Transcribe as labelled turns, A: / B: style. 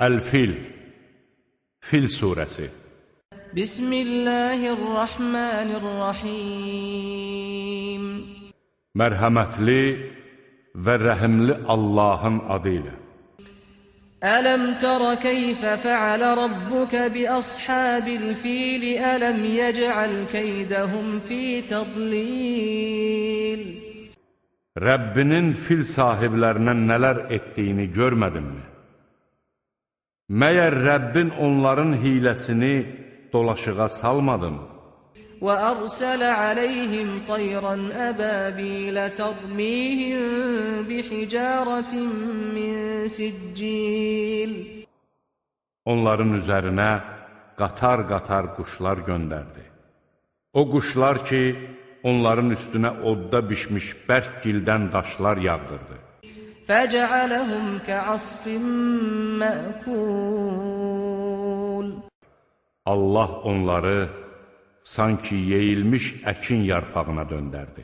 A: Əl-Fil, Fil surəsi.
B: Bismillahirrahmanirrahim.
A: Mərhəmətli və rəhimli Allahın adı ilə.
B: Ələm tərə keyfə fəalə rabbuka bi ashabil fil, ələm yec'al keydəhum fi tadlil.
A: Rəbbinin fil sahiblərinə nələr etdiyini görmədinmi? Məyər Rəbbin onların hiləsini dolaşığa salmadımı?
B: وَأَرْسَلَ عَلَيْهِمْ طَيْرًا أَبَابِيلَ تَرْمِيهِمْ بِحِجَارَةٍ مِّن سِجِّيلٍ.
A: Onların üzərinə qatar-qatar quşlar göndərdi. O quşlar ki, onların üstünə odda bişmiş bərk gildən daşlar yağdırdı.
B: فَجَعَلَهُمْ كَعَصْفٍ مَأْكُولٍ.
A: Allah onları sanki yeyilmiş əkin yarpağına döndərdi.